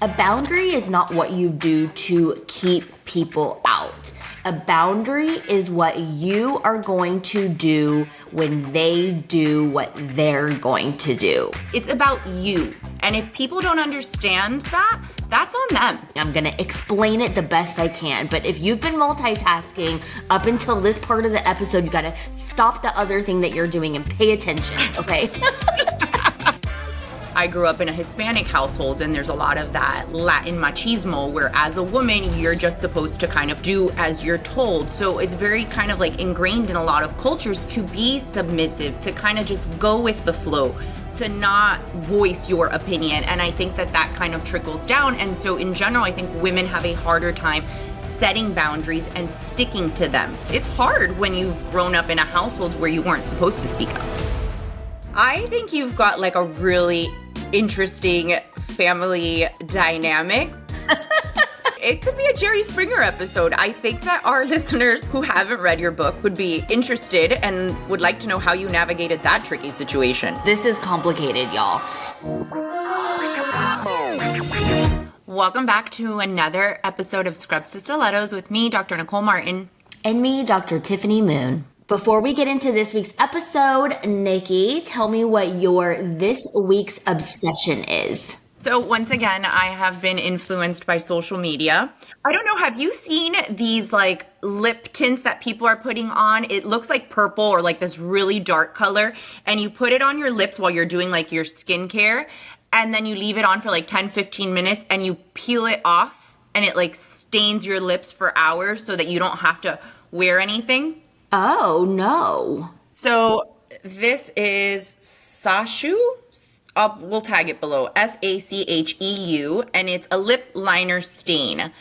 A boundary is not what you do to keep people out. A boundary is what you are going to do when they do what they're going to do. It's about you. And if people don't understand that, that's on them. I'm gonna explain it the best I can, but if you've been multitasking up until this part of the episode, you gotta stop the other thing that you're doing and pay attention, okay? I grew up in a Hispanic household, and there's a lot of that Latin machismo where as a woman, you're just supposed to kind of do as you're told. So it's very kind of like ingrained in a lot of cultures to be submissive, to kind of just go with the flow, to not voice your opinion. And I think that that kind of trickles down. And so in general, I think women have a harder time setting boundaries and sticking to them. It's hard when you've grown up in a household where you weren't supposed to speak up. I think you've got like a really interesting family dynamic. It could be a Jerry Springer episode. I think that our listeners who haven't read your book would be interested and would like to know how you navigated that tricky situation. This is complicated, y'all. Welcome back to another episode of Scrubs to Stilettos with me, Dr. Nicole Martin. And me, Dr. Tiffany Moon. Before we get into this week's episode, Nikki, tell me what your this week's obsession is. So once again, I have been influenced by social media. I don't know, have you seen these like lip tints that people are putting on? It looks like purple or like this really dark color, and you put it on your lips while you're doing like your skincare, and then you leave it on for like 10, 15 minutes and you peel it off, and it like stains your lips for hours so that you don't have to wear anything. Oh, no. So this is Sacheu. We'll tag it below. Sacheu, and it's a lip liner stain.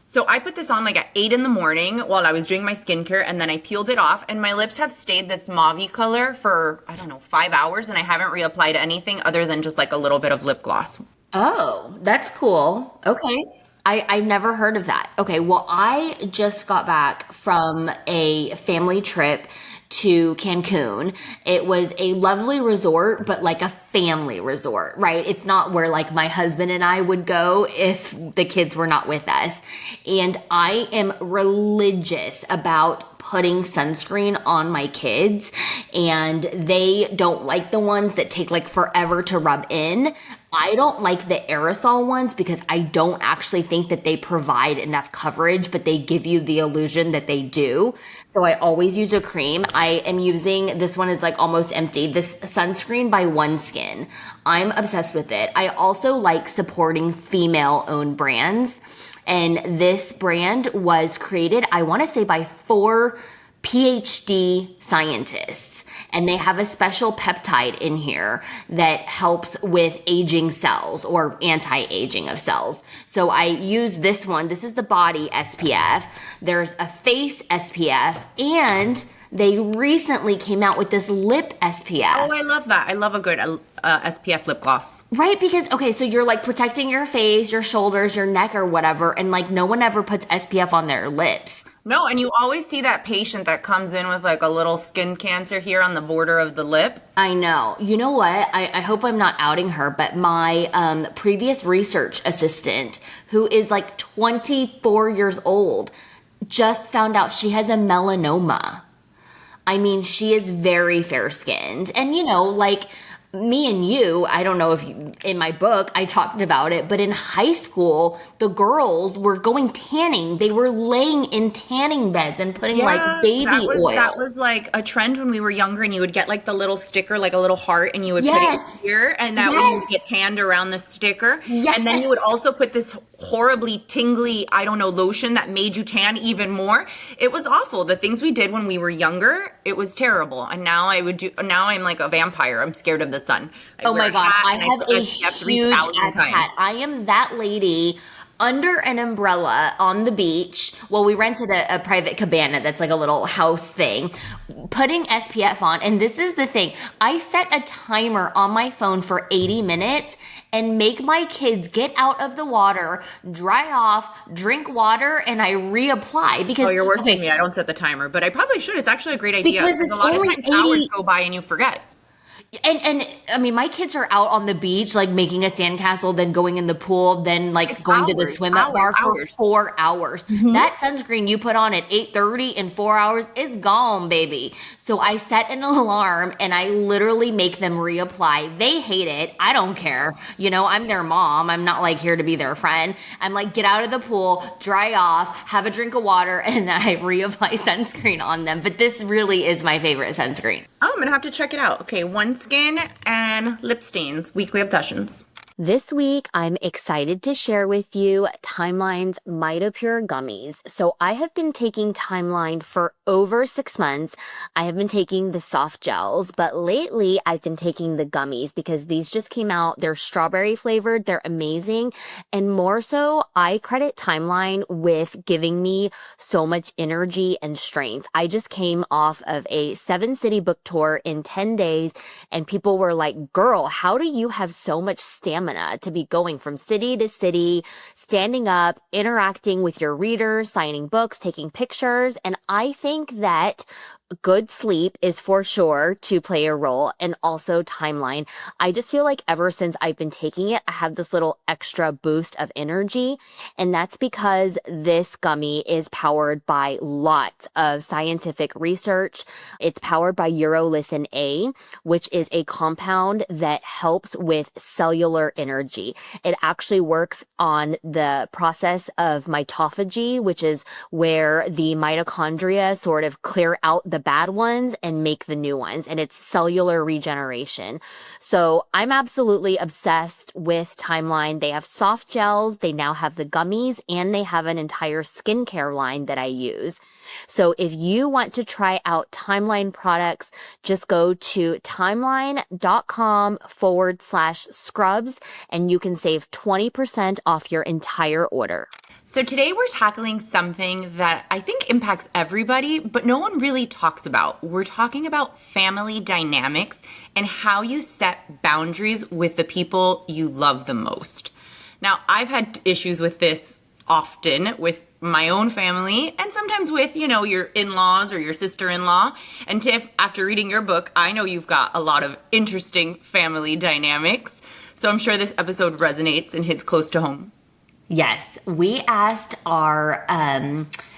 So I put this on like at 8 in the morning while I was doing my skincare, and then I peeled it off, and my lips have stayed this mauve color for, 5 hours, and I haven't reapplied anything other than just like a little bit of lip gloss. Oh, that's cool. Okay. I've never heard of that. Okay, well, I just got back from a family trip to Cancun. It was a lovely resort, but like a family resort, right? It's not where like my husband and I would go if the kids were not with us. And I am religious about putting sunscreen on my kids, and they don't like the ones that take like forever to rub in. I don't like the aerosol ones because I don't actually think that they provide enough coverage, but they give you the illusion that they do. So I always use a cream. I am using, this one is like almost empty, this sunscreen by OneSkin. I'm obsessed with it. I also like supporting female-owned brands. And this brand was created, I want to say, by 4 PhD scientists. And they have a special peptide in here that helps with aging cells or anti-aging of cells. So I use this one. This is the body SPF. There's a face SPF, and they recently came out with this lip SPF. Oh, I love that. I love a good SPF lip gloss. Right, because, okay, so you're like protecting your face, your shoulders, your neck or whatever, and like no one ever puts SPF on their lips. No, and you always see that patient that comes in with like a little skin cancer here on the border of the lip. I know. You know what? I hope I'm not outing her, but my previous research assistant, who is like 24 years old, just found out she has a melanoma. I mean, she is very fair-skinned. And, you know, like me and you, I don't know if you, in my book, I talked about it, but in high school, the girls were going tanning. They were laying in tanning beds and putting like baby oil. That was like a trend when we were younger, and you would get like the little sticker, like a little heart, and you would put it here, and that way you would get tanned around the sticker. Yes. And then you would also put this horribly tingly, lotion that made you tan even more. It was awful. The things we did when we were younger, it was terrible. And now I'm like a vampire. I'm scared of the sun. Oh my God. I have a huge hat. I am that lady under an umbrella on the beach. Well, we rented a private cabana that's like a little house thing, putting SPF on. And this is the thing. I set a timer on my phone for 80 minutes and make my kids get out of the water, dry off, drink water, and I reapply. Because you're worse than me. I don't set the timer, but I probably should. It's actually a great idea because a lot of times hours go by and you forget. And I mean, my kids are out on the beach, like making a sandcastle, then going in the pool, then like It's going to the hours, swim up hours, bar for hours. 4 hours. That sunscreen you put on at 8:30 in 4 hours is gone, baby. So I set an alarm and I literally make them reapply. They hate it. I don't care. You know, I'm their mom. I'm not like here to be their friend. I'm like, get out of the pool, dry off, have a drink of water, and then I reapply sunscreen on them. But this really is my favorite sunscreen. Oh, I'm gonna have to check it out. Okay, One Skin and Lip Stains, weekly obsessions. This week, I'm excited to share with you Timeline's Mitopure gummies. So I have been taking Timeline for over 6 months. I have been taking the soft gels, but lately I've been taking the gummies because these just came out. They're strawberry flavored. They're amazing. And more so, I credit Timeline with giving me so much energy and strength. I just came off of a 7-city book tour in 10 days, and people were like, girl, how do you have so much stamina to be going from city to city, standing up, interacting with your readers, signing books, taking pictures? And I think that good sleep is for sure to play a role, and also Timeline. I just feel like ever since I've been taking it, I have this little extra boost of energy, and that's because this gummy is powered by lots of scientific research. It's powered by urolithin A, which is a compound that helps with cellular energy. It actually works on the process of mitophagy, which is where the mitochondria sort of clear out the bad ones and make the new ones, and it's cellular regeneration. So I'm absolutely obsessed with Timeline. They have soft gels, they now have the gummies, and they have an entire skincare line that I use. So if you want to try out Timeline products, just go to timeline.com/scrubs and you can save 20% off your entire order. So today we're tackling something that I think impacts everybody, but no one really talks about. We're talking about family dynamics and how you set boundaries with the people you love the most. Now, I've had issues with this often with my own family and sometimes with, your in-laws or your sister-in-law. And Tiff, after reading your book, I know you've got a lot of interesting family dynamics. So I'm sure this episode resonates and hits close to home. Yes, we asked our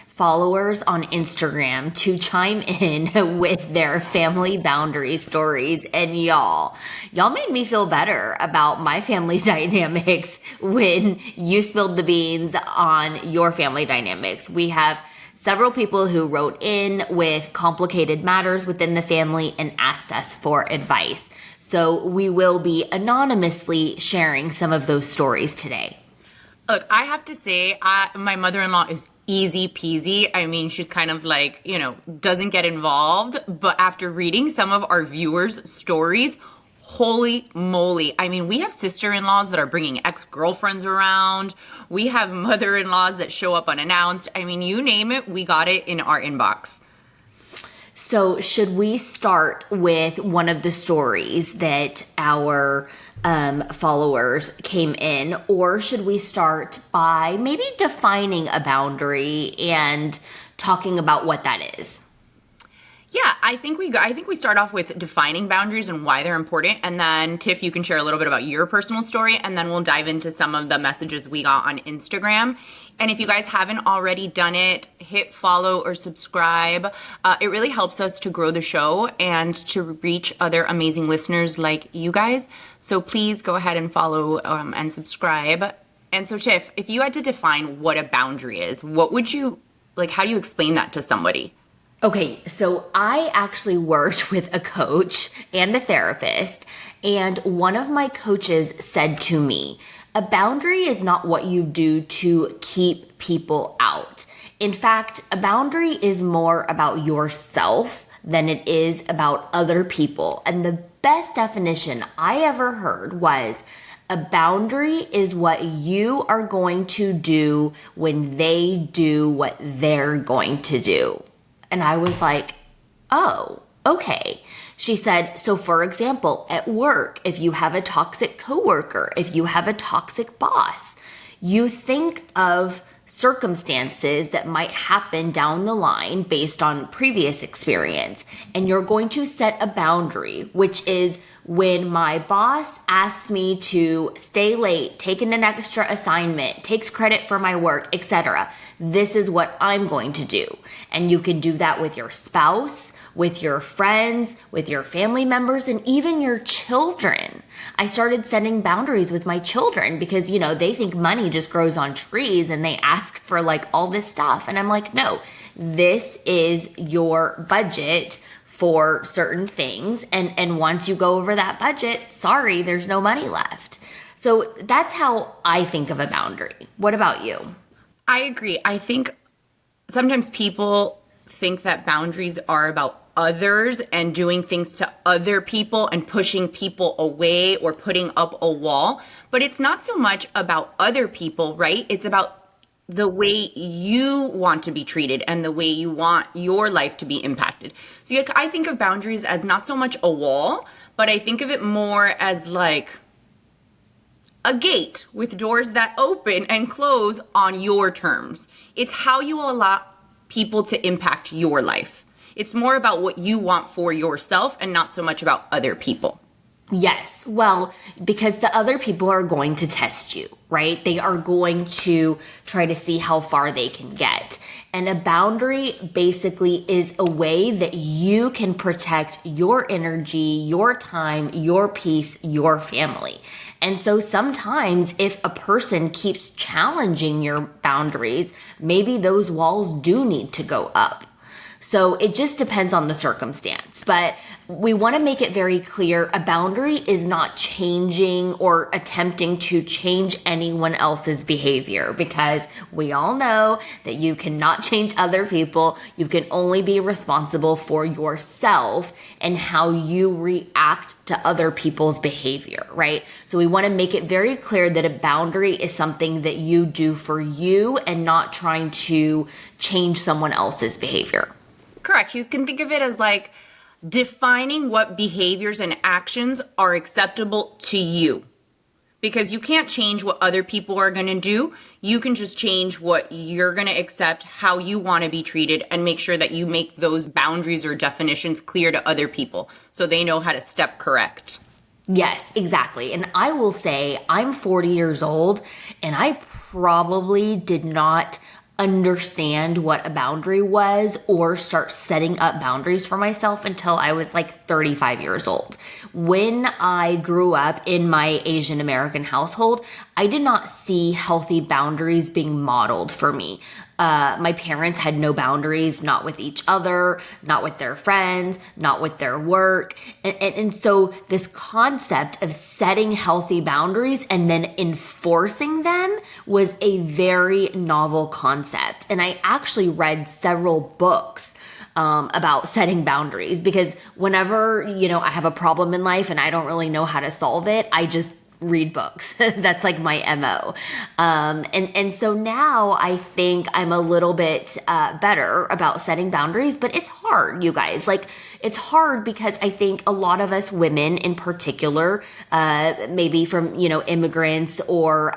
followers on Instagram to chime in with their family boundary stories, and y'all made me feel better about my family dynamics when you spilled the beans on your family dynamics. We have several people who wrote in with complicated matters within the family and asked us for advice. So we will be anonymously sharing some of those stories today. Look, I have to say, my mother-in-law is easy peasy. I mean, she's kind of like, doesn't get involved. But after reading some of our viewers' stories, holy moly. I mean, we have sister-in-laws that are bringing ex-girlfriends around. We have mother-in-laws that show up unannounced. I mean, you name it, we got it in our inbox. So should we start with one of the stories that our followers came in, or should we start by maybe defining a boundary and talking about what that is? Yeah, I think we start off with defining boundaries and why they're important, and then Tiff, you can share a little bit about your personal story, and then we'll dive into some of the messages we got on Instagram. And if you guys haven't already done it, hit follow or subscribe. It really helps us to grow the show and to reach other amazing listeners like you guys. So please go ahead and follow and subscribe. And so Tiff, if you had to define what a boundary is, what would you how do you explain that to somebody? Okay, so I actually worked with a coach and a therapist, and one of my coaches said to me, a boundary is not what you do to keep people out. In fact, a boundary is more about yourself than it is about other people. And the best definition I ever heard was, a boundary is what you are going to do when they do what they're going to do. And I was like, oh, okay. She said, so for example, at work, if you have a toxic coworker, if you have a toxic boss, you think of circumstances that might happen down the line based on previous experience. And you're going to set a boundary, which is when my boss asks me to stay late, take in an extra assignment, takes credit for my work, etc. This is what I'm going to do. And you can do that with your spouse, with your friends, with your family members, and even your children. I started setting boundaries with my children because, they think money just grows on trees and they ask for like all this stuff. And I'm like, no, this is your budget for certain things. And once you go over that budget, sorry, there's no money left. So that's how I think of a boundary. What about you? I agree. I think sometimes people think that boundaries are about others and doing things to other people and pushing people away or putting up a wall. But it's not so much about other people, right? It's about the way you want to be treated and the way you want your life to be impacted. So I think of boundaries as not so much a wall, but I think of it more as like a gate with doors that open and close on your terms. It's how you allow people to impact your life. It's more about what you want for yourself and not so much about other people. Yes. Well, because the other people are going to test you, right? They are going to try to see how far they can get. And a boundary basically is a way that you can protect your energy, your time, your peace, your family. And so sometimes if a person keeps challenging your boundaries, maybe those walls do need to go up. So it just depends on the circumstance. But we want to make it very clear, a boundary is not changing or attempting to change anyone else's behavior, because we all know that you cannot change other people. You can only be responsible for yourself and how you react to other people's behavior, right? So we want to make it very clear that a boundary is something that you do for you and not trying to change someone else's behavior. Correct. You can think of it as like defining what behaviors and actions are acceptable to you. Because you can't change what other people are going to do. You can just change what you're going to accept, how you want to be treated, and make sure that you make those boundaries or definitions clear to other people so they know how to step correct. Yes, exactly. And I will say I'm 40 years old and I probably did not understand what a boundary was or start setting up boundaries for myself until I was like 35 years old. When I grew up in my Asian American household, I did not see healthy boundaries being modeled for me. My parents had no boundaries, not with each other, not with their friends, not with their work. And so this concept of setting healthy boundaries and then enforcing them was a very novel concept. And I actually read several books about setting boundaries, because whenever, I have a problem in life and I don't really know how to solve it, I just read books. That's like my MO. And so now I think I'm a little bit better about setting boundaries, but it's hard, you guys. Like, it's hard because I think a lot of us women in particular, maybe from, immigrants or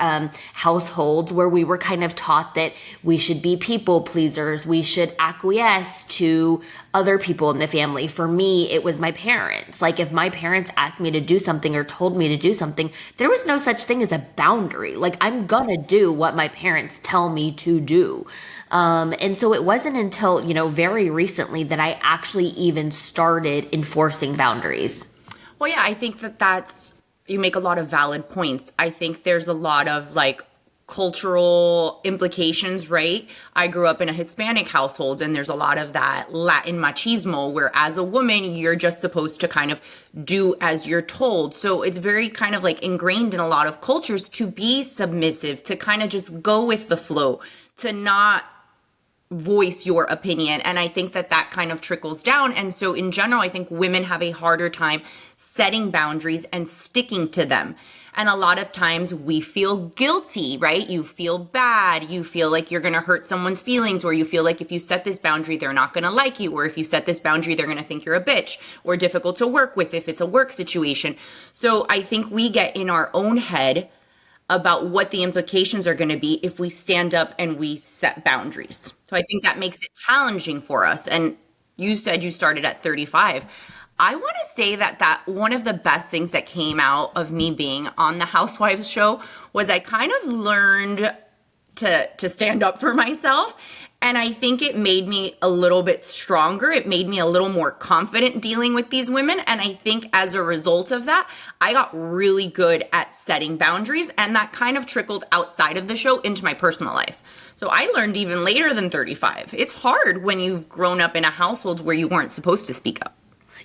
households where we were kind of taught that we should be people pleasers, we should acquiesce to other people in the family. For me, it was my parents. Like, if my parents asked me to do something or told me to do something, there was no such thing as a boundary. Like, I'm gonna do what my parents tell me to do. And so it wasn't until, very recently that I actually even started enforcing boundaries. Well, yeah, I think you make a lot of valid points. I think there's a lot of like cultural implications, right? I grew up in a Hispanic household and there's a lot of that Latin machismo where as a woman, you're just supposed to kind of do as you're told. So it's very kind of like ingrained in a lot of cultures to be submissive, to kind of just go with the flow, to not voice your opinion. And I think that kind of trickles down. And so in general, I think women have a harder time setting boundaries and sticking to them. And a lot of times we feel guilty, right? You feel bad. You feel like you're going to hurt someone's feelings, or you feel like if you set this boundary, they're not going to like you. Or if you set this boundary, they're going to think you're a bitch or difficult to work with if it's a work situation. So I think we get in our own head about what the implications are going to be if we stand up and we set boundaries. So I think that makes it challenging for us. And you said you started at 35. I want to say that one of the best things that came out of me being on the Housewives show was I kind of learned to stand up for myself. And I think it made me a little bit stronger. It made me a little more confident dealing with these women. And I think as a result of that, I got really good at setting boundaries. And that kind of trickled outside of the show into my personal life. So I learned even later than 35. It's hard when you've grown up in a household where you weren't supposed to speak up.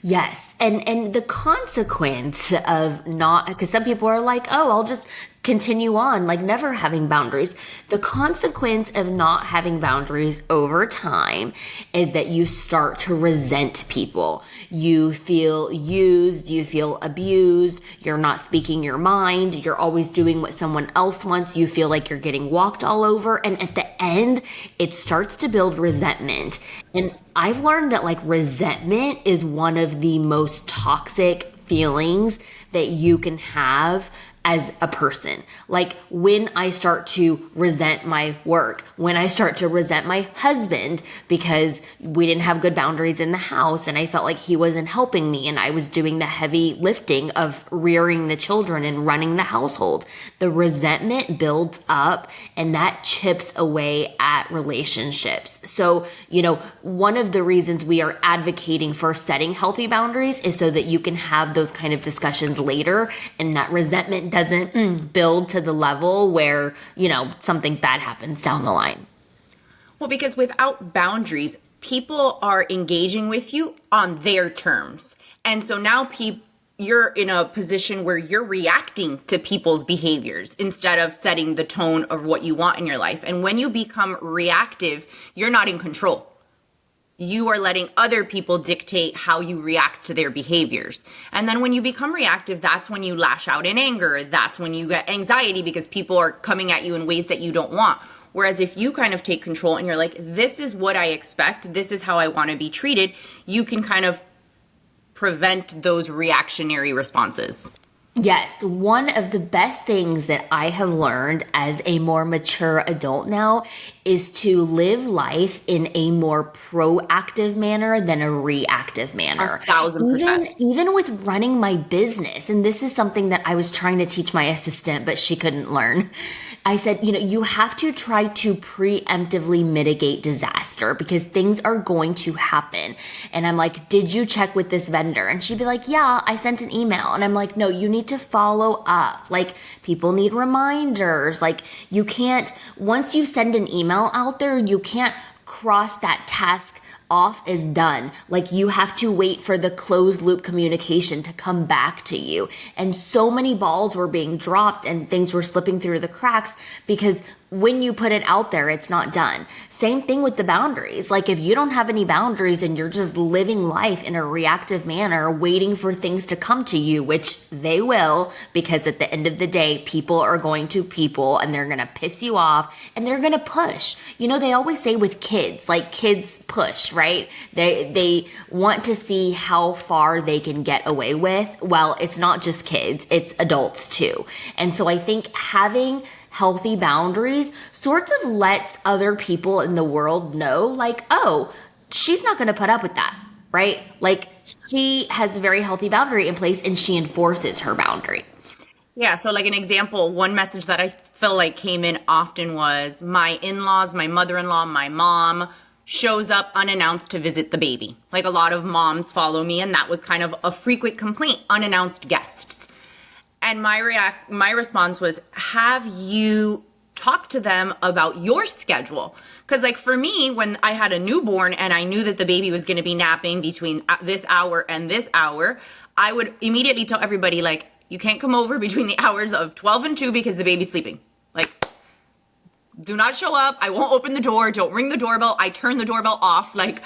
Yes. And the consequence of not, because some people are like, oh, I'll just continue on, like never having boundaries. The consequence of not having boundaries over time is that you start to resent people. You feel used, you feel abused, you're not speaking your mind, you're always doing what someone else wants, you feel like you're getting walked all over, and at the end, it starts to build resentment. And I've learned that like resentment is one of the most toxic feelings that you can have as a person. Like when I start to resent my work, when I start to resent my husband because we didn't have good boundaries in the house and I felt like he wasn't helping me and I was doing the heavy lifting of rearing the children and running the household, the resentment builds up and that chips away at relationships. So, one of the reasons we are advocating for setting healthy boundaries is so that you can have those kind of discussions later and that resentment doesn't build to the level where, something bad happens down the line. Well, because without boundaries, people are engaging with you on their terms. And so now you're in a position where you're reacting to people's behaviors instead of setting the tone of what you want in your life. And when you become reactive, you're not in control. You are letting other people dictate how you react to their behaviors. And then when you become reactive, that's when you lash out in anger. That's when you get anxiety because people are coming at you in ways that you don't want. Whereas if you kind of take control and you're like, this is what I expect, this is how I want to be treated, you can kind of prevent those reactionary responses. Yes, one of the best things that I have learned as a more mature adult now is to live life in a more proactive manner than a reactive manner. 1,000%. Even with running my business, and this is something that I was trying to teach my assistant, but she couldn't learn. I said, you have to try to preemptively mitigate disaster because things are going to happen. And I'm like, did you check with this vendor? And she'd be like, yeah, I sent an email. And I'm like, no, you need to follow up. Like people need reminders. Like you can't, once you send an email out there, you can't cross that task off is done. Like you have to wait for the closed loop communication to come back to you. And so many balls were being dropped and things were slipping through the cracks because when you put it out there, it's not done. Same thing with the boundaries. Like if you don't have any boundaries and you're just living life in a reactive manner, waiting for things to come to you, which they will, because at the end of the day, people are going to people and they're going to piss you off and they're going to push. They always say with kids, like kids push, right? They want to see how far they can get away with. Well, it's not just kids, it's adults too. And so I think having healthy boundaries sorts of lets other people in the world know like, oh, she's not going to put up with that, right? Like she has a very healthy boundary in place and she enforces her boundary. Yeah. So like an example, one message that I feel like came in often was my in-laws, my mother-in-law, my mom shows up unannounced to visit the baby. Like a lot of moms follow me and that was kind of a frequent complaint, unannounced guests. And my response was, have you talked to them about your schedule? Because like for me, when I had a newborn and I knew that the baby was going to be napping between this hour and this hour, I would immediately tell everybody like, you can't come over between the hours of 12 and 2 because the baby's sleeping. Like, do not show up. I won't open the door. Don't ring the doorbell. I turn the doorbell off. Like,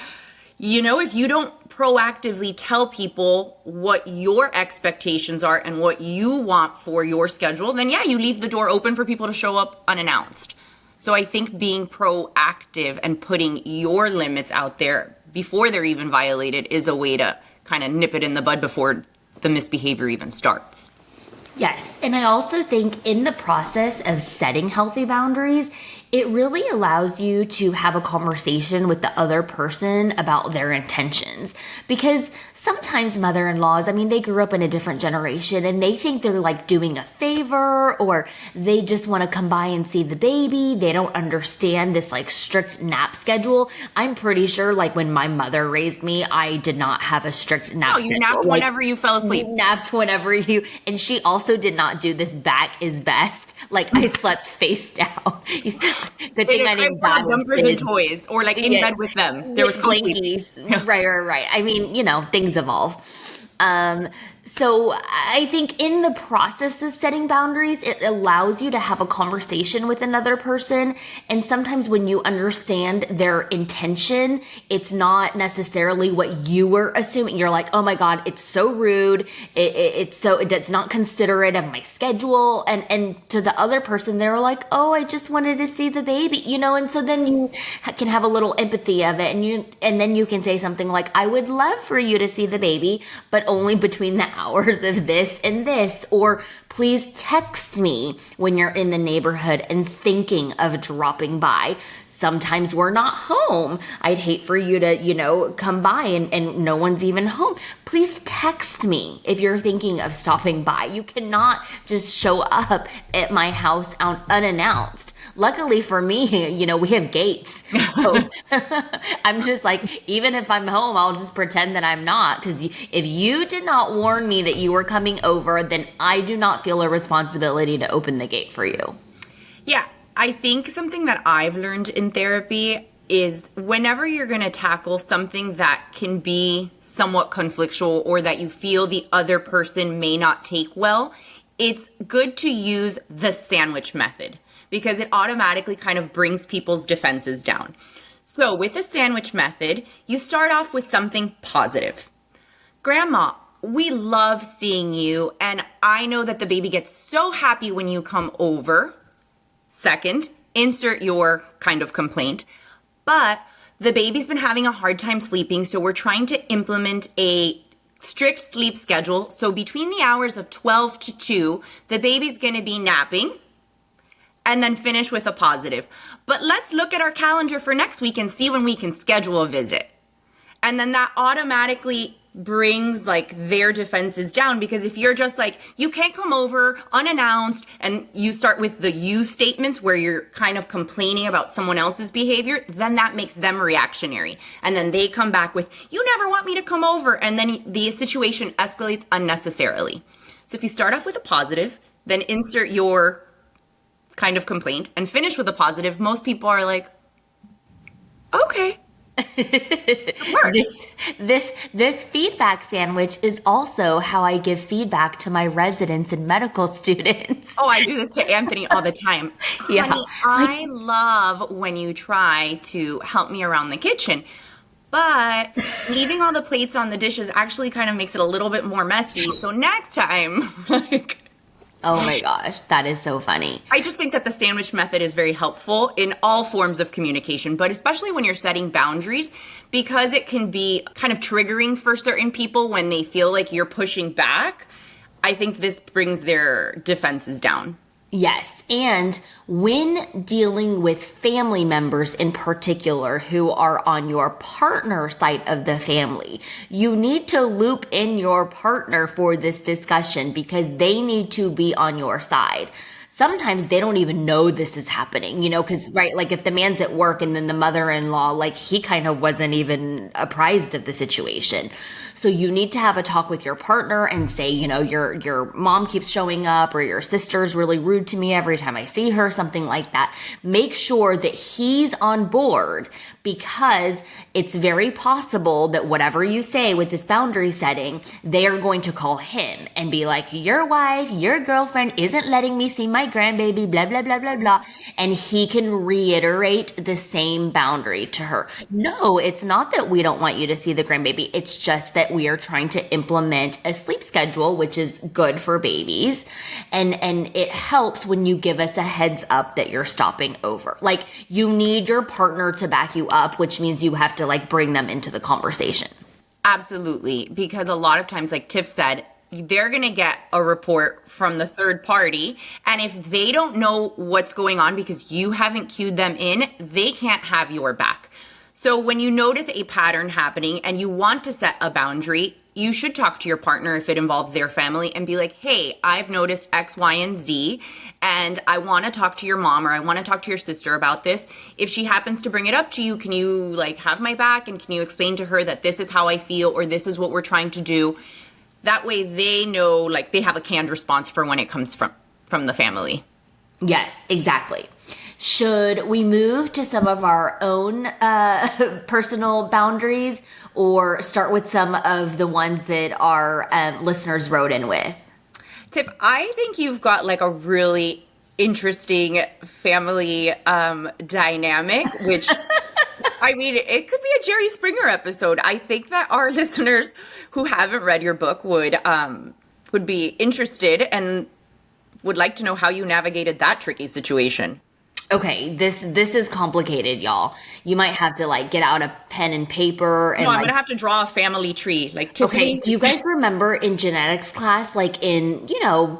if you don't proactively tell people what your expectations are and what you want for your schedule, then yeah, you leave the door open for people to show up unannounced. So I think being proactive and putting your limits out there before they're even violated is a way to kind of nip it in the bud before the misbehavior even starts. Yes. And I also think in the process of setting healthy boundaries, it really allows you to have a conversation with the other person about their intentions. Because sometimes mother in laws, I mean, they grew up in a different generation and they think they're like doing a favor, or they just want to come by and see the baby. They don't understand this like strict nap schedule. I'm pretty sure like when my mother raised me, I did not have a strict nap No, schedule. you napped Like, whenever you fell asleep. you napped whenever you, and she also did not do this back is best. Like I slept face down. Good In thing a I crib didn't full bad of with dumpers and kids. toys, or like in Yeah, bed with them. There was with co-sleep. blankies. Right. I mean, things evolve. Um, so I think in the process of setting boundaries, it allows you to have a conversation with another person. And sometimes when you understand their intention, it's not necessarily what you were assuming. You're like, oh my God, it's so rude. It's not considerate of my schedule. And to the other person, they're like, oh, I just wanted to see the baby, and so then you can have a little empathy of it. And then you can say something like, I would love for you to see the baby, but only between the hours of this and this, or please text me when you're in the neighborhood and thinking of dropping by. Sometimes we're not home. I'd hate for you to, come by and no one's even home. Please text me if you're thinking of stopping by. You cannot just show up at my house unannounced. Luckily for me, we have gates. So I'm just like, even if I'm home, I'll just pretend that I'm not. Because if you did not warn me that you were coming over, then I do not feel a responsibility to open the gate for you. Yeah, I think something that I've learned in therapy is whenever you're going to tackle something that can be somewhat conflictual or that you feel the other person may not take well, it's good to use the sandwich method because it automatically kind of brings people's defenses down. So with the sandwich method, you start off with something positive. Grandma, we love seeing you, and I know that the baby gets so happy when you come over. Second, insert your kind of complaint. But the baby's been having a hard time sleeping, so we're trying to implement a strict sleep schedule. So between the hours of 12 to 2, the baby's going to be napping, and then finish with a positive. But let's look at our calendar for next week and see when we can schedule a visit. And then that automatically brings like their defenses down, because if you're just like, you can't come over unannounced, and you start with the you statements where you're kind of complaining about someone else's behavior, then that makes them reactionary. And then they come back with, you never want me to come over. And then the situation escalates unnecessarily. So if you start off with a positive, then insert your kind of complaint and finish with a positive, most people are like, okay. This feedback sandwich is also how I give feedback to my residents and medical students. Oh, I do this to Anthony all the time. Yeah. Honey, I love when you try to help me around the kitchen, but leaving all the plates on the dishes actually kind of makes it a little bit more messy. So next time, like... Oh my gosh, that is so funny. I just think that the sandwich method is very helpful in all forms of communication, but especially when you're setting boundaries, because it can be kind of triggering for certain people when they feel like you're pushing back. I think this brings their defenses down. Yes, and when dealing with family members in particular who are on your partner side of the family, you need to loop in your partner for this discussion because they need to be on your side. Sometimes they don't even know this is happening, because, right, like if the man's at work and then the mother-in-law, like he kind of wasn't even apprised of the situation. So you need to have a talk with your partner and say, your mom keeps showing up, or your sister's really rude to me every time I see her, something like that. Make sure that he's on board, because it's very possible that whatever you say with this boundary setting, they are going to call him and be like, your wife, your girlfriend isn't letting me see my grandbaby, blah, blah, blah, blah, blah. And he can reiterate the same boundary to her. No, it's not that we don't want you to see the grandbaby. It's just that we are trying to implement a sleep schedule, which is good for babies. And it helps when you give us a heads up that you're stopping over. Like, you need your partner to back you up, which means you have to like bring them into the conversation. Absolutely. Because a lot of times, like Tiff said, they're going to get a report from the third party. And if they don't know what's going on because you haven't cued them in, they can't have your back. So when you notice a pattern happening and you want to set a boundary, you should talk to your partner if it involves their family and be like, hey, I've noticed X, Y, and Z, and I want to talk to your mom or I want to talk to your sister about this. If she happens to bring it up to you, can you like have my back and can you explain to her that this is how I feel or this is what we're trying to do? That way they know, like they have a canned response for when it comes from the family. Yes, exactly. Should we move to some of our own personal boundaries or start with some of the ones that our listeners wrote in with? Tiff, I think you've got like a really interesting family dynamic, which I mean, it could be a Jerry Springer episode. I think that our listeners who haven't read your book would be interested and would like to know how you navigated that tricky situation. Okay, this is complicated, y'all. You might have to like get out a pen and paper and No, I'm like gonna have to draw a family tree, like okay, Tiffany. do you guys remember in genetics class, like in,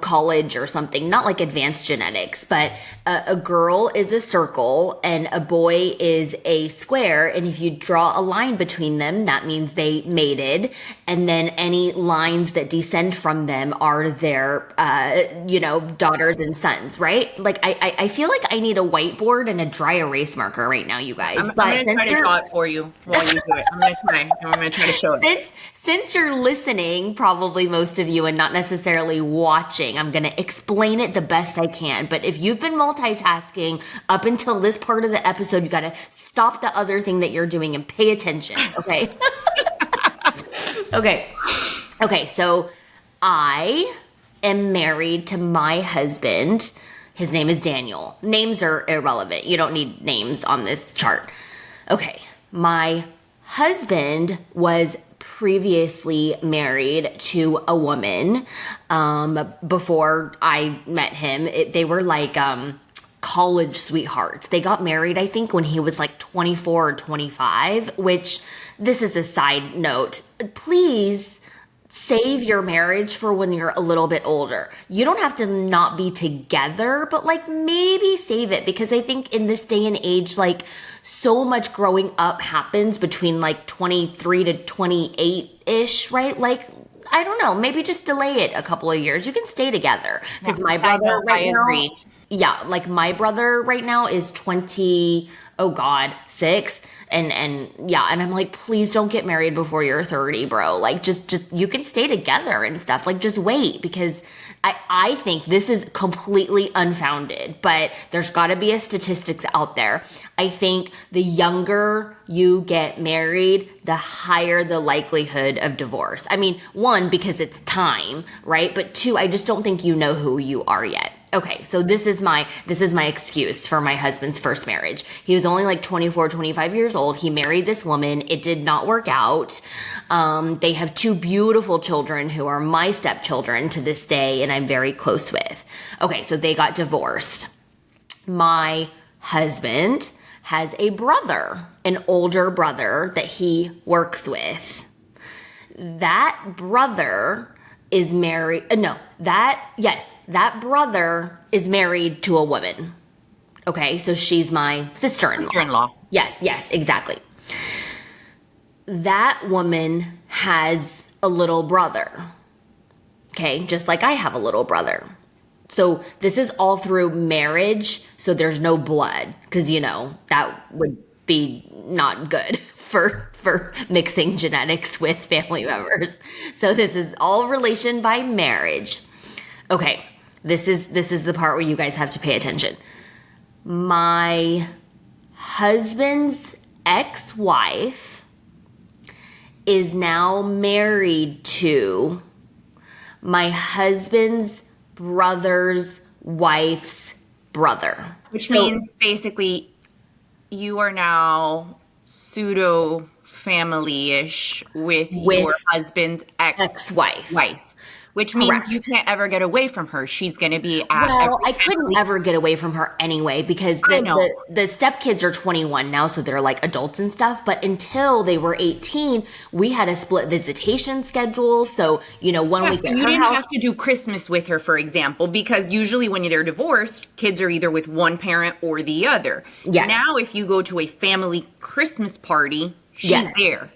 college or something, not like advanced genetics, but a girl is a circle and a boy is a square. And if you draw a line between them, that means they mated. And then any lines that descend from them are their, daughters and sons, right? Like, I feel like I need a whiteboard and a dry erase marker right now, you guys. I'm gonna try to draw it for you while you do it. I'm gonna try to show it. Since you're listening, probably most of you, and not necessarily watching, I'm going to explain it the best I can. But if you've been multitasking up until this part of the episode, you got to stop the other thing that you're doing and pay attention, okay? Okay, so I am married to my husband. His name is Daniel. Names are irrelevant. You don't need names on this chart. Okay, my husband was previously married to a woman before I met him. They were like college sweethearts. They got married, I think, when he was like 24 or 25, which this is a side note. Please save your marriage for when you're a little bit older. You don't have to not be together, but like maybe save it, because I think in this day and age, like so much growing up happens between like 23 to 28-ish, right? Like, I don't know, maybe just delay it a couple of years. You can stay together. Because my brother right now, yeah, like my brother right now is 20, oh God, 6. And yeah, and I'm like, please don't get married before you're 30, bro. Like just you can stay together and stuff. Like just wait, because I think this is completely unfounded, but there's got to be a statistics out there. I think the younger you get married, the higher the likelihood of divorce. I mean, one, because it's time, right? But two, I just don't think you know who you are yet. Okay, so this is my excuse for my husband's first marriage. He was only like 24, 25 years old. He married this woman. It did not work out. They have 2 beautiful children who are my stepchildren to this day, and I'm very close with. Okay, so they got divorced. My husband has a brother, an older brother that he works with. That brother is married. That brother is married to a woman. Okay, so she's my sister-in-law. Sister-in-law. Yes, exactly. That woman has a little brother. Okay, just like I have a little brother. So this is all through marriage, so there's no blood, because, that would be not good for mixing genetics with family members. So this is all relation by marriage. Okay, this is the part where you guys have to pay attention. My husband's ex-wife is now married to my husband's brother's wife's brother. Which means basically you are now pseudo family-ish with your husband's ex-wife. which means you Correct. can't ever get away from her. She's going to be at Well, every I couldn't family. ever get away from her anyway because I know. the stepkids are 21 now, so they're like adults and stuff. But until they were 18, we had a split visitation schedule. So, one Yes, week but at you her didn't house. have to do Christmas with her, for example, because usually when they're divorced, kids are either with one parent or the other. Yes. Now, if you go to a family Christmas party, she's Yes. there.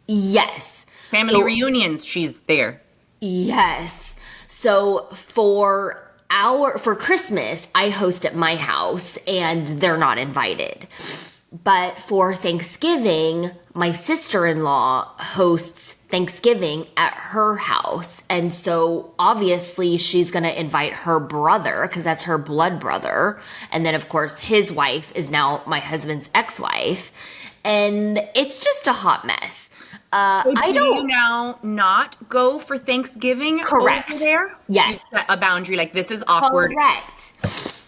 Yes. Family So, reunions, she's there. yes. So for Christmas, I host at my house and they're not invited. But for Thanksgiving, my sister-in-law hosts Thanksgiving at her house. And so obviously she's going to invite her brother because that's her blood brother. And then of course his wife is now my husband's ex-wife. And it's just a hot mess. So I do you don't now not go for Thanksgiving over correct. there? You Yes. set a boundary like this is awkward. Correct.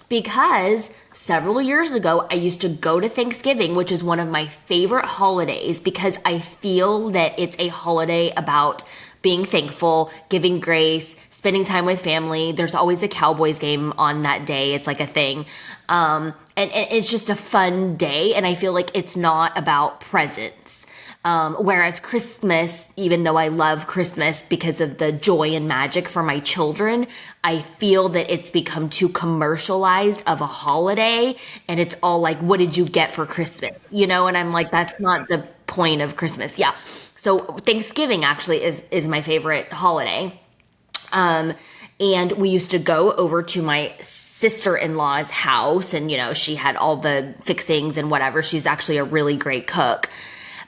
Because several years ago, I used to go to Thanksgiving, which is one of my favorite holidays because I feel that it's a holiday about being thankful, giving grace, spending time with family. There's always a Cowboys game on that day. It's like a thing. And it's just a fun day. And I feel like it's not about presents. Whereas Christmas, even though I love Christmas because of the joy and magic for my children, I feel that it's become too commercialized of a holiday. And it's all like, what did you get for Christmas? And I'm like, that's not the point of Christmas. Yeah. So Thanksgiving actually is my favorite holiday. And we used to go over to my sister-in-law's house and, she had all the fixings and whatever. She's actually a really great cook.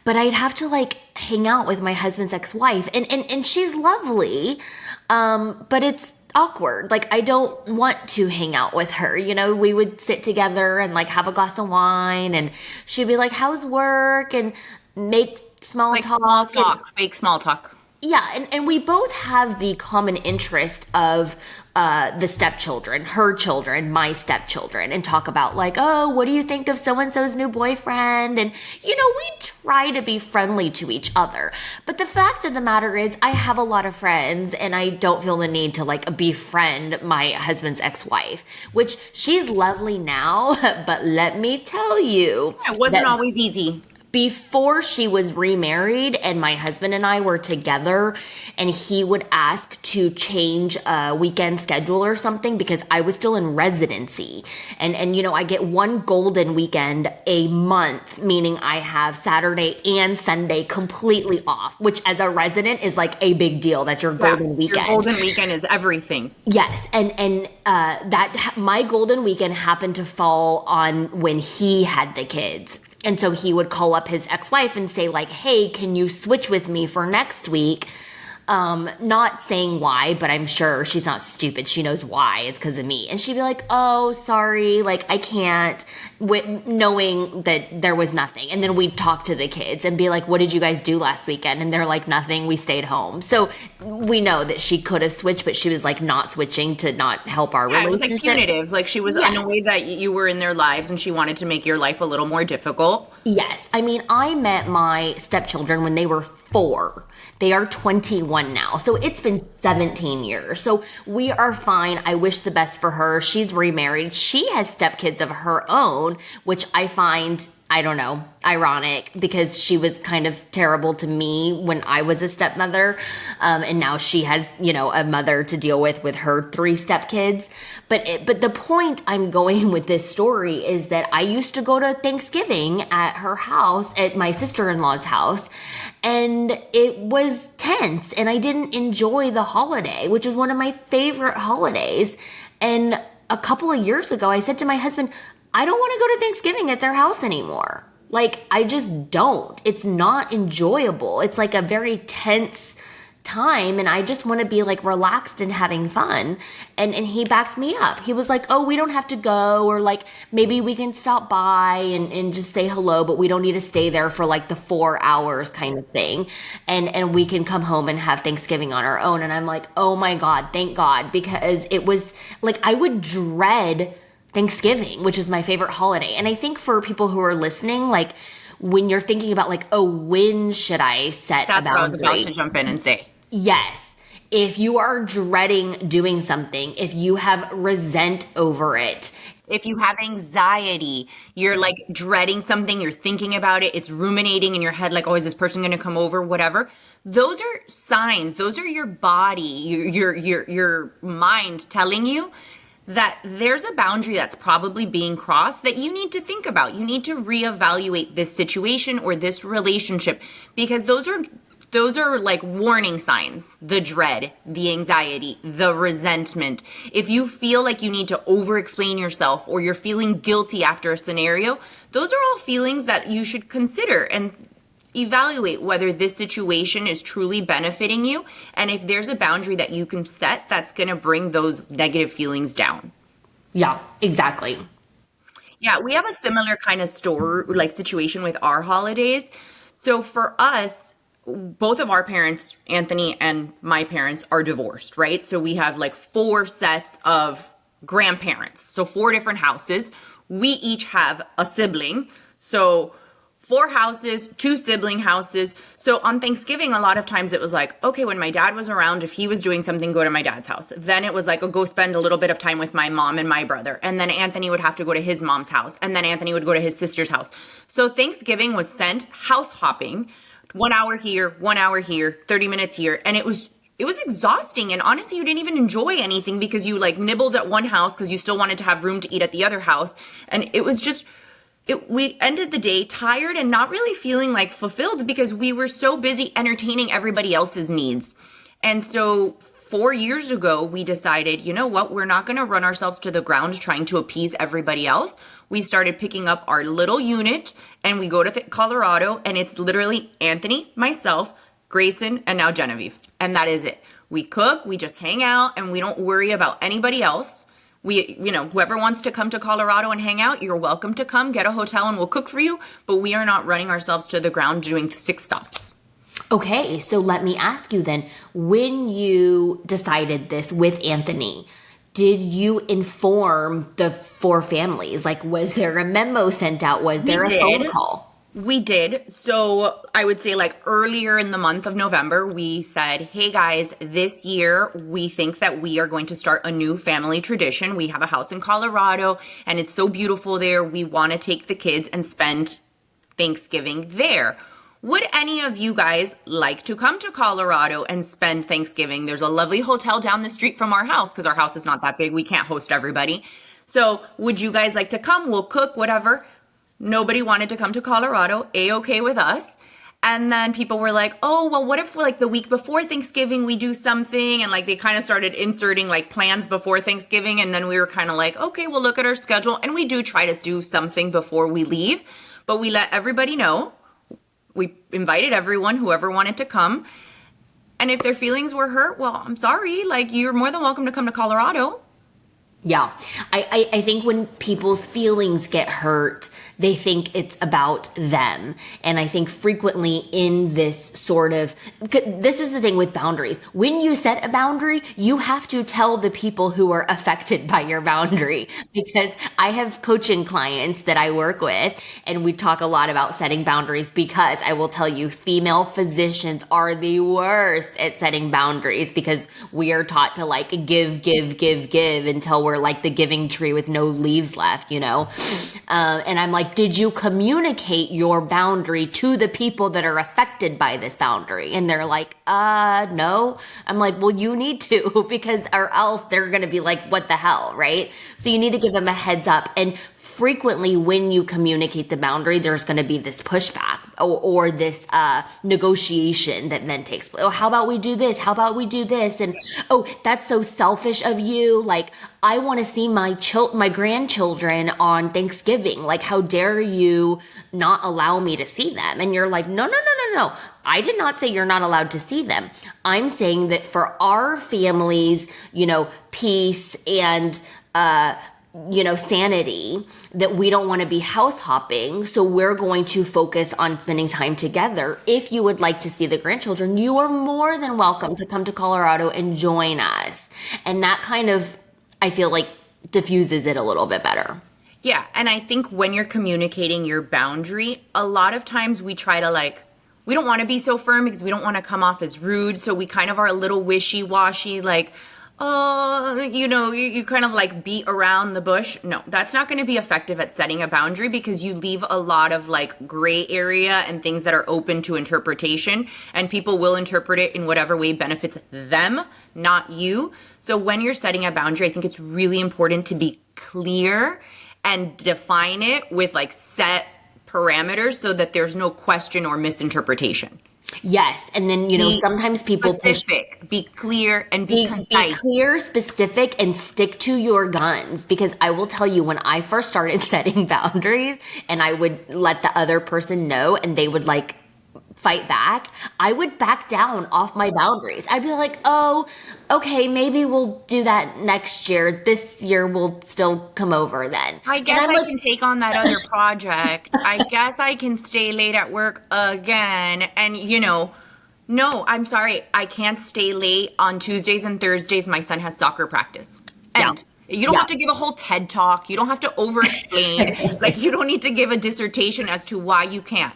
But I'd have to like hang out with my husband's ex-wife and she's lovely. But it's awkward. Like I don't want to hang out with her. We would sit together and like have a glass of wine and she'd be like, how's work? And make small Like talk. small And talk, fake small talk. yeah, and we both have the common interest of the stepchildren, her children, my stepchildren, and talk about like, oh, what do you think of so and so's new boyfriend? And we try to be friendly to each other. But the fact of the matter is, I have a lot of friends, and I don't feel the need to like befriend my husband's ex-wife, which she's lovely now, but let me tell you, It wasn't that always easy. before she was remarried and my husband and I were together and he would ask to change a weekend schedule or something because I was still in residency. And I get one golden weekend a month, meaning I have Saturday and Sunday completely off, which as a resident is like a big deal. That's your golden Your weekend. golden weekend is everything. Yes, and that my golden weekend happened to fall on when he had the kids. And so he would call up his ex-wife and say like, hey, can you switch with me for next week? Not saying why, but I'm sure she's not stupid. She knows why. It's because of me. And she'd be like, oh, sorry, like I can't, knowing that there was nothing. And then we'd talk to the kids and be like, what did you guys do last weekend? And they're like, nothing, we stayed home. So we know that she could have switched, but she was like not switching to not help our Yeah, it was like relationship. punitive. Like she was Yes. annoyed that you were in their lives and she wanted to make your life a little more difficult. Yes. I mean, I met my stepchildren when they were 4. They are 21 now. So it's been 17 years. So we are fine. I wish the best for her. She's remarried. She has stepkids of her own, which I find, I don't know, ironic because she was kind of terrible to me when I was a stepmother. And now she has, a mother to deal with her 3 stepkids. But the point I'm going with this story is that I used to go to Thanksgiving at her house, at my sister-in-law's house, and it was tense and I didn't enjoy the holiday, which is one of my favorite holidays. And a couple of years ago, I said to my husband, I don't want to go to Thanksgiving at their house anymore. Like, I just don't. It's not enjoyable. It's like a very tense time and I just want to be like relaxed and having fun. And he backed me up. He was like, oh, we don't have to go, or like maybe we can stop by and just say hello, but we don't need to stay there for like the 4 hours kind of thing. And we can come home and have Thanksgiving on our own. And I'm like, oh my God, thank God, because it was like I would dread Thanksgiving, which is my favorite holiday. And I think for people who are listening, like when you're thinking about like, oh, when should I set a That's what I was boundary? about to jump in and say. Yes. If you are dreading doing something, if you have resent over it, If you have anxiety, you're like dreading something, you're thinking about it, it's ruminating in your head, like, oh, is this person going to come over? Whatever. Those are signs. Those are your body, your mind telling you that there's a boundary that's probably being crossed that you need to think about. You need to reevaluate this situation or this relationship, because those are like warning signs. The dread, the anxiety, the resentment. If you feel like you need to over explain yourself or you're feeling guilty after a scenario, those are all feelings that you should consider and evaluate whether this situation is truly benefiting you, and if there's a boundary that you can set that's going to bring those negative feelings down. yeah, exactly. Yeah, we have a similar kind of situation with our holidays. So for us, both of our parents, Anthony and my parents, are divorced, right? So we have like 4 sets of grandparents. So 4 different houses. We each have a sibling. So 4 houses, 2 sibling houses. So on Thanksgiving, a lot of times it was like, okay, when my dad was around, if he was doing something, go to my dad's house. Then it was like, oh, go spend a little bit of time with my mom and my brother. And then Anthony would have to go to his mom's house. And then Anthony would go to his sister's house. So Thanksgiving was sent house hopping, 1 hour here, 1 hour here, 30 minutes here. And it was exhausting. And honestly, you didn't even enjoy anything because you like nibbled at one house because you still wanted to have room to eat at the other house. And it was just, we ended the day tired and not really feeling like fulfilled because we were so busy entertaining everybody else's needs. And so 4 years ago, we decided, you know what, we're not going to run ourselves to the ground trying to appease everybody else. We started picking up our little unit and we go to Colorado, and it's literally Anthony, myself, Grayson, and now Genevieve. And that is it. We cook, we just hang out, and we don't worry about anybody else. Whoever wants to come to Colorado and hang out, you're welcome to come, get a hotel, and we'll cook for you. But we are not running ourselves to the ground doing 6 stops. Okay, so let me ask you then, when you decided this with Anthony, did you inform the 4 families? Like, was there a memo sent out? Was there a phone call? We did. So I would say like earlier in the month of November, we said, hey guys, this year we think that we are going to start a new family tradition. We have a house in Colorado and it's so beautiful there. We want to take the kids and spend Thanksgiving there. Would any of you guys like to come to Colorado and spend Thanksgiving? There's a lovely hotel down the street from our house because our house is not that big. We can't host everybody. So would you guys like to come? We'll cook, whatever. Nobody wanted to come to Colorado. A-okay with us. And then people were like, oh, well, what if like the week before Thanksgiving we do something? And like they kind of started inserting like plans before Thanksgiving. And then we were kind of like, okay, we'll look at our schedule. And we do try to do something before we leave. But we let everybody know. We invited everyone, whoever wanted to come. And if their feelings were hurt, well, I'm sorry. Like, you're more than welcome to come to Colorado. Yeah. I think when people's feelings get hurt, they think it's about them. And I think frequently in this this is the thing with boundaries. When you set a boundary, you have to tell the people who are affected by your boundary. Because I have coaching clients that I work with, and we talk a lot about setting boundaries, because I will tell you, female physicians are the worst at setting boundaries because we are taught to like give until we're like the giving tree with no leaves left, you know? And I'm like, did you communicate your boundary to the people that are affected by this boundary? And they're like, no. I'm like, well, you need to, because or else they're going to be like, what the hell, right? So you need to give them a heads up. And frequently when you communicate the boundary, there's going to be this pushback or this negotiation that then takes place. Oh, how about we do this? How about we do this? And oh, that's so selfish of you. Like, I want to see my grandchildren on Thanksgiving. Like, how dare you not allow me to see them? And you're like, no. I did not say you're not allowed to see them. I'm saying that for our families, peace and sanity, that we don't want to be house hopping. So we're going to focus on spending time together. If you would like to see the grandchildren, you are more than welcome to come to Colorado and join us. And that kind of, I feel like, diffuses it a little bit better. Yeah. And I think when you're communicating your boundary, a lot of times we try to like we don't want to be so firm because we don't want to come off as rude. So we kind of are a little wishy-washy, like, oh, you kind of like beat around the bush. No, that's not going to be effective at setting a boundary because you leave a lot of like gray area and things that are open to interpretation, and people will interpret it in whatever way benefits them, not you. So when you're setting a boundary, I think it's really important to be clear and define it with like set parameters so that there's no question or misinterpretation. Yes. And then, Be sometimes people think specific, be clear, and be be concise. clear, specific, and stick to your guns. Because I will tell you, when I first started setting boundaries and I would let the other person know and they would like fight back, I would back down off my boundaries. I'd be like, oh, okay, maybe we'll do that next year. This year we'll still come over then. I And guess I'm I like, can take on that other project. I guess I can stay late at work again. And, no, I'm sorry. I can't stay late on Tuesdays and Thursdays. My son has soccer practice. And you don't Yeah. have to give a whole TED talk. You don't have to over explain. Like, you don't need to give a dissertation as to why you can't.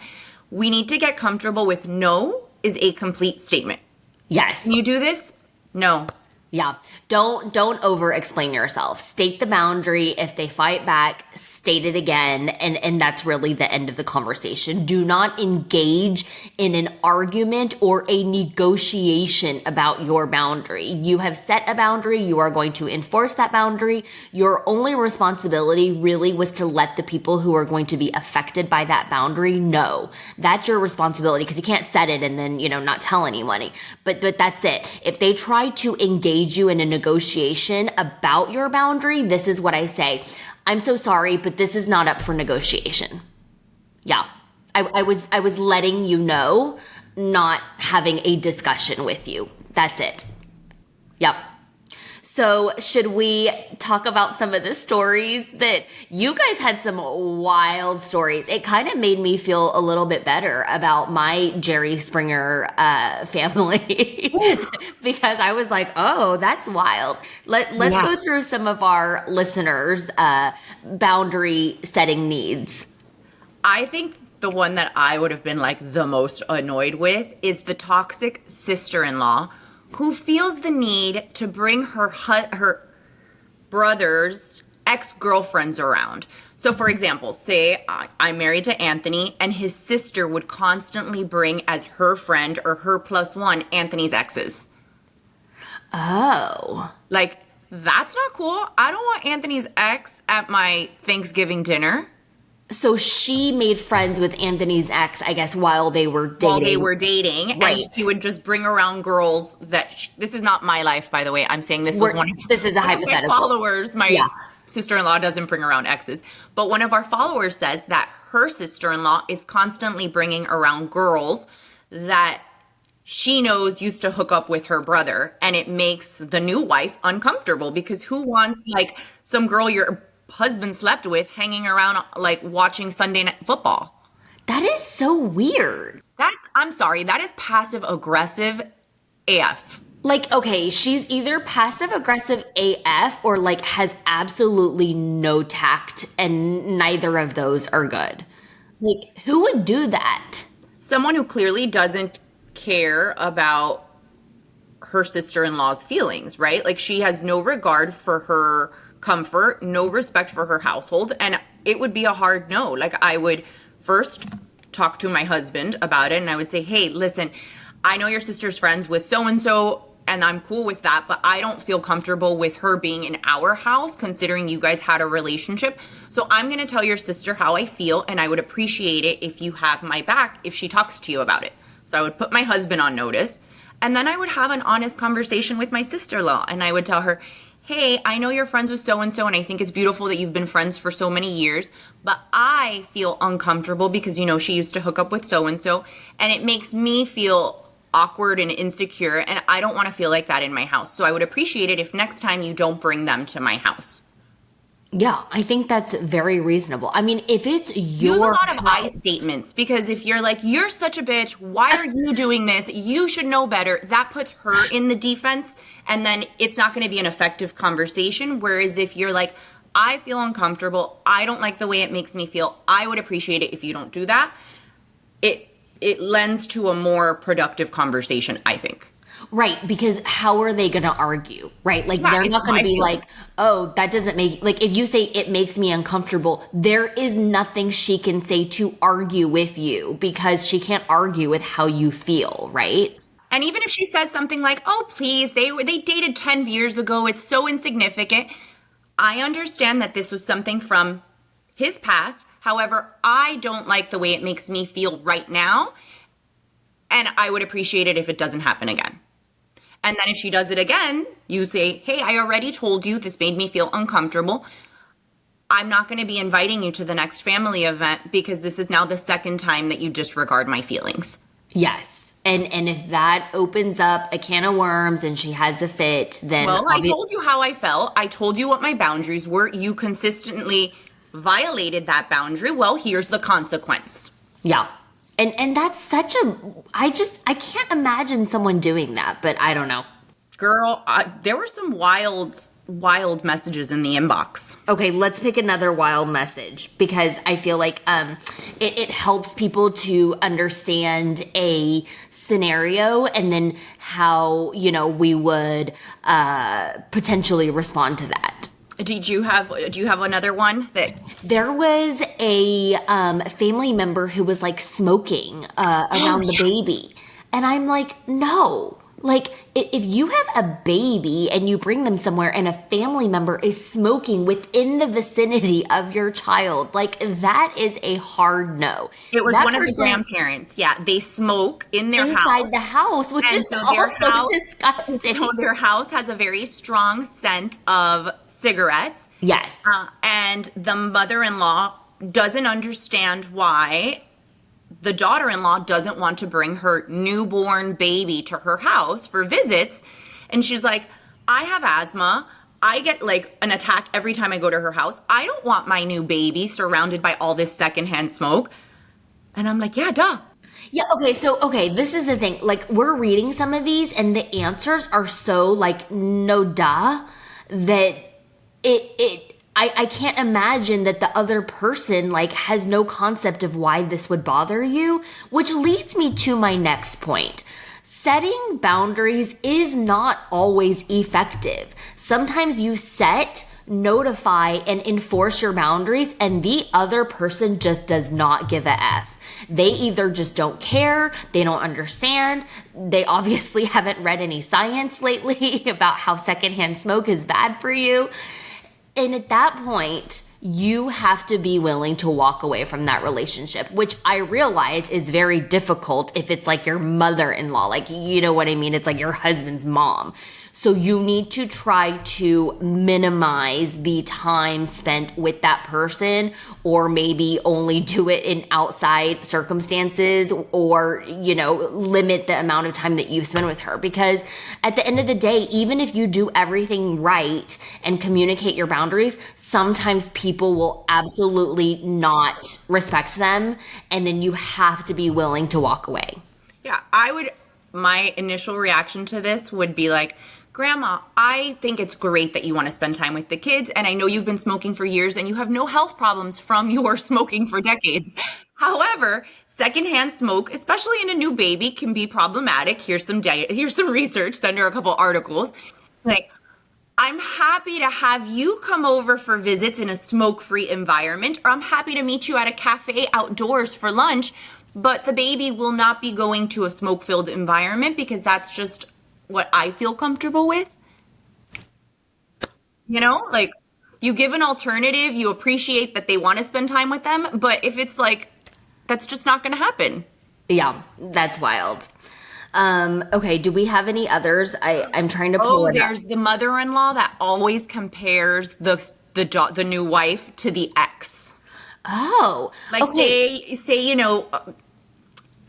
We need to get comfortable with no is a complete statement. Yes. Can you do this? No. Yeah. Don't over explain yourself. State the boundary. If they fight back, state it again. And that's really the end of the conversation. Do not engage in an argument or a negotiation about your boundary. You have set a boundary. You are going to enforce that boundary. Your only responsibility really was to let the people who are going to be affected by that boundary know. That's your responsibility, because you can't set it and then, not tell anybody. But that's it. If they try to engage you in a negotiation about your boundary, this is what I say. I'm so sorry, but this is not up for negotiation. Yeah. I was letting you know, not having a discussion with you. That's it. Yep. So should we talk about some of the stories that you guys had? Some wild stories. It kind of made me feel a little bit better about my Jerry Springer family because I was like, oh, that's wild. Let's go through some of our listeners' boundary setting needs. I think the one that I would have been like the most annoyed with is the toxic sister-in-law who feels the need to bring her brother's ex-girlfriends around. So for example, say I'm married to Anthony and his sister would constantly bring as her friend or her plus one Anthony's exes. Oh. Like, that's not cool. I don't want Anthony's ex at my Thanksgiving dinner. So she made friends with Anthony's ex, I guess, while they were dating. Right. And she would just bring around girls that this is not my life, by the way. I'm saying this was this is a hypothetical. My followers. My sister-in-law doesn't bring around exes, but one of our followers says that her sister-in-law is constantly bringing around girls that she knows used to hook up with her brother, and it makes the new wife uncomfortable because who wants like some girl your husband slept with hanging around like watching Sunday Night Football? That is so weird. I'm sorry, that is passive aggressive AF. Like, okay, she's either passive aggressive AF or like has absolutely no tact, and neither of those are good. Like, who would do that? Someone who clearly doesn't care about her sister-in-law's feelings, right? Like, she has no regard for her comfort, no respect for her household, and it would be a hard no. Like, I would first talk to my husband about it, and I would say, hey, listen, I know your sister's friends with so-and-so, and I'm cool with that, but I don't feel comfortable with her being in our house, considering you guys had a relationship. So I'm going to tell your sister how I feel, and I would appreciate it if you have my back if she talks to you about it. So I would put my husband on notice, and then I would have an honest conversation with my sister-in-law, and I would tell her, hey, I know you're friends with so-and-so, and I think it's beautiful that you've been friends for so many years, but I feel uncomfortable because, she used to hook up with so-and-so, and it makes me feel awkward and insecure, and I don't want to feel like that in my house. So I would appreciate it if next time you don't bring them to my house. Yeah, I think that's very reasonable. I mean, if it's your Use a lot of I house, statements, because if you're like, you're such a bitch, why are you doing this? You should know better. That puts her in the defense, and then it's not going to be an effective conversation. Whereas if you're like, I feel uncomfortable, I don't like the way it makes me feel, I would appreciate it if you don't do that. it lends to a more productive conversation, I think. Right, because how are they going to argue, right? Like, Yeah, they're it's not going to my be feeling. like, oh, that doesn't make, like, if you say it makes me uncomfortable, there is nothing she can say to argue with you because she can't argue with how you feel, right? And even if she says something like, "Oh, please, they dated 10 years ago. It's so insignificant." I understand that this was something from his past. However, I don't like the way it makes me feel right now, and I would appreciate it if it doesn't happen again. And then if she does it again, you say, "Hey, I already told you this made me feel uncomfortable. I'm not going to be inviting you to the next family event because this is now the second time that you disregard my feelings." Yes. And if that opens up a can of worms and she has a fit, then Well, I obviously, told you how I felt. I told you what my boundaries were. You consistently violated that boundary. Well, here's the consequence. yeah. And that's such a, I can't imagine someone doing that, but I don't know. Girl, there were some wild messages in the inbox. Okay, let's pick another wild message because I feel like it helps people to understand a scenario and then how, you know, we would potentially respond to that. Do you have another one that There was a family member who was like smoking Oh, around the yes. baby. And I'm like, no. Like, if you have a baby and you bring them somewhere and a family member is smoking within the vicinity of your child, like, that is a hard no. It was That one of the person grandparents. Yeah, they smoke in their inside house. the house, which And is so also disgusting. so their house has a very strong scent of cigarettes. Yes. And the mother-in-law doesn't understand why the daughter-in-law doesn't want to bring her newborn baby to her house for visits. And she's like, "I have asthma. I get like an attack every time I go to her house. I don't want my new baby surrounded by all this secondhand smoke." And I'm like, yeah, duh. Yeah, okay, so okay, this is the thing. Like, we're reading some of these and the answers are so like no duh that I can't imagine that the other person like has no concept of why this would bother you, which leads me to my next point. Setting boundaries is not always effective. Sometimes you set, notify, and enforce your boundaries, and the other person just does not give a F. They either just don't care, they don't understand, they obviously haven't read any science lately about how secondhand smoke is bad for you. And at that point, you have to be willing to walk away from that relationship, which I realize is very difficult if it's like your mother-in-law, like, you know what I mean? It's like your husband's mom. So you need to try to minimize the time spent with that person, or maybe only do it in outside circumstances, or, you know, limit the amount of time that you spend with her. Because at the end of the day, even if you do everything right and communicate your boundaries, sometimes people will absolutely not respect them. And then you have to be willing to walk away. Yeah, my initial reaction to this would be like, "Grandma, I think it's great that you want to spend time with the kids, and I know you've been smoking for years and you have no health problems from your smoking for decades. However, secondhand smoke, especially in a new baby, can be problematic. Here's some research, send her a couple articles. Like, I'm happy to have you come over for visits in a smoke-free environment, or I'm happy to meet you at a cafe outdoors for lunch, but the baby will not be going to a smoke-filled environment because that's just what I feel comfortable with." You know, like, you give an alternative, you appreciate that they want to spend time with them, but if it's like, that's just not going to happen. Yeah, that's wild. Okay, do we have any others? I'm trying to pull Oh, it up. there's the mother-in-law that always compares the new wife to the ex. Oh, Like, okay. say,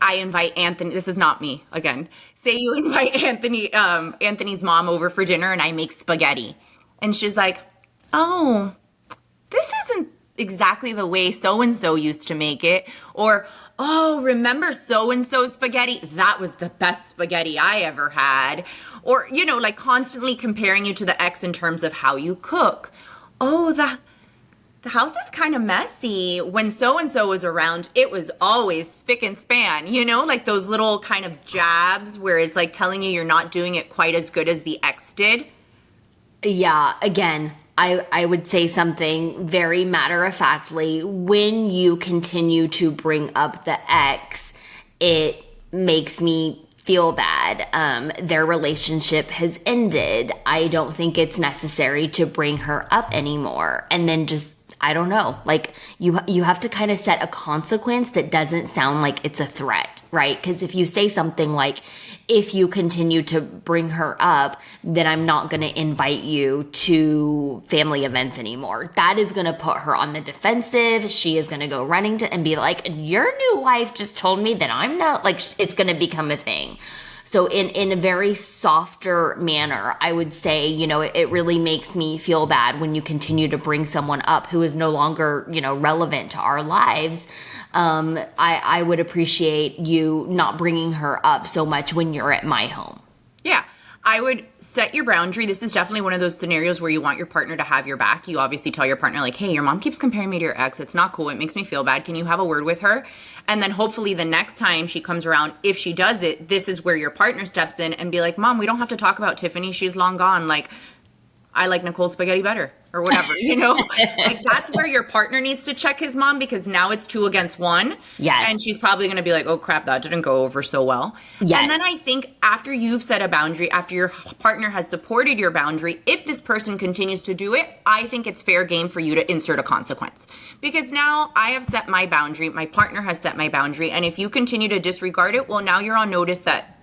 I invite Anthony. This is not me again. Say you invite Anthony's mom over for dinner, and I make spaghetti, and she's like, "Oh, this isn't exactly the way so and so used to make it," or, "Oh, remember so and so spaghetti? That was the best spaghetti I ever had," or, like constantly comparing you to the ex in terms of how you cook. Oh, The house is kind of messy. When so-and-so was around, it was always spick and span, like those little kind of jabs where it's like telling you you're not doing it quite as good as the ex did. Yeah, again, I would say something very matter of factly. When you continue to bring up the ex, it makes me feel bad. Their relationship has ended. I don't think it's necessary to bring her up anymore. And then just, I don't know, like you have to kind of set a consequence that doesn't sound like it's a threat, right? Because if you say something like, if you continue to bring her up, then I'm not going to invite you to family events anymore. That is going to put her on the defensive. She is going to go running to and be like, your new wife just told me that I'm not, like, it's going to become a thing. So in a very softer manner, I would say, it really makes me feel bad when you continue to bring someone up who is no longer, relevant to our lives. I would appreciate you not bringing her up so much when you're at my home. Yeah. I would set your boundary. This is definitely one of those scenarios where you want your partner to have your back. You obviously tell your partner, like, hey, your mom keeps comparing me to your ex. It's not cool. It makes me feel bad. Can you have a word with her? And then hopefully the next time she comes around, if she does it, this is where your partner steps in and be like, Mom, we don't have to talk about Tiffany. She's long gone. Like, I like Nicole's spaghetti better or whatever, like that's where your partner needs to check his mom, because now it's 2 against 1. Yes. And she's probably going to be like, oh crap, that didn't go over so well. Yes. And then I think after you've set a boundary, after your partner has supported your boundary, if this person continues to do it, I think it's fair game for you to insert a consequence, because now I have set my boundary. My partner has set my boundary. And if you continue to disregard it, well, now you're on notice that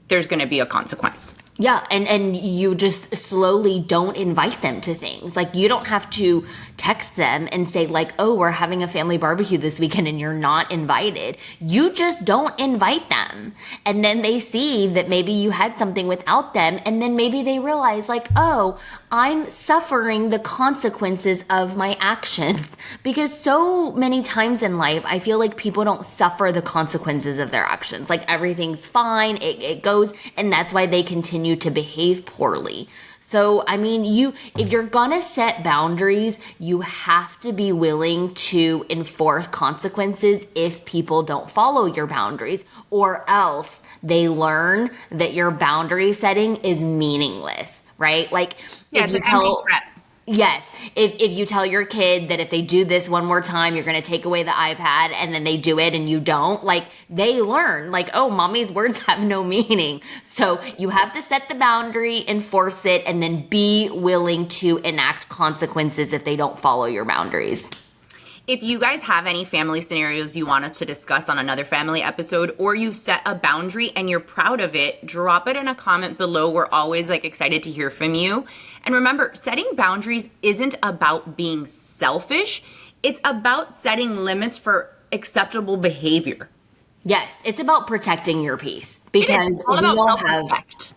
there's going to be a consequence. Yeah, and you just slowly don't invite them to things. Like, you don't have to text them and say, like, oh, we're having a family barbecue this weekend and you're not invited. You just don't invite them. And then they see that maybe you had something without them, and then maybe they realize, like, oh, I'm suffering the consequences of my actions. Because so many times in life, I feel like people don't suffer the consequences of their actions. Like, everything's fine, it goes, and that's why they continue to behave poorly. So, I mean, if you're gonna set boundaries, you have to be willing to enforce consequences if people don't follow your boundaries, or else they learn that your boundary setting is meaningless, right? Like, yeah, if it's an empty threat. Yes. If you tell your kid that if they do this one more time, you're going to take away the iPad, and then they do it and you don't, like, they learn, like, oh, mommy's words have no meaning. So you have to set the boundary, enforce it, and then be willing to enact consequences if they don't follow your boundaries. If you guys have any family scenarios you want us to discuss on another family episode, or you've set a boundary and you're proud of it, drop it in a comment below. We're always excited to hear from you. And remember, setting boundaries isn't about being selfish. It's about setting limits for acceptable behavior. Yes, it's about protecting your peace, because all we about all have self-respect.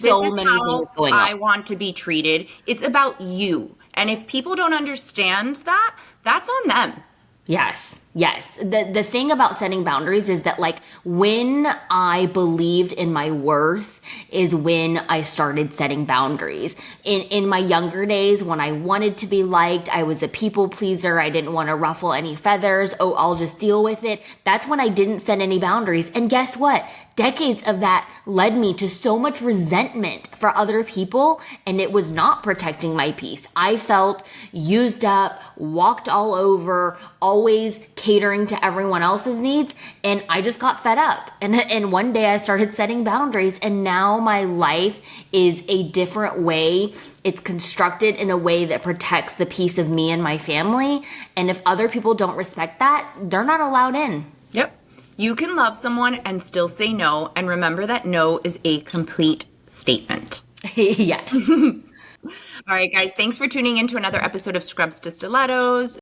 so many things going on. I want to be treated. It's about you. And if people don't understand that, that's on them. Yes. The thing about setting boundaries is that, like, when I believed in my worth is when I started setting boundaries. In my younger days, when I wanted to be liked, I was a people pleaser. I didn't want to ruffle any feathers. Oh, I'll just deal with it. That's when I didn't set any boundaries. And guess what? Decades of that led me to so much resentment for other people, and it was not protecting my peace. I felt used up, walked all over, always catering to everyone else's needs, and I just got fed up. And one day I started setting boundaries, and now my life is a different way. It's constructed in a way that protects the peace of me and my family, and if other people don't respect that, they're not allowed in. Yep. You can love someone and still say no, and remember that no is a complete statement. Yes. All right, guys, thanks for tuning in to another episode of Scrubs to Stilettos.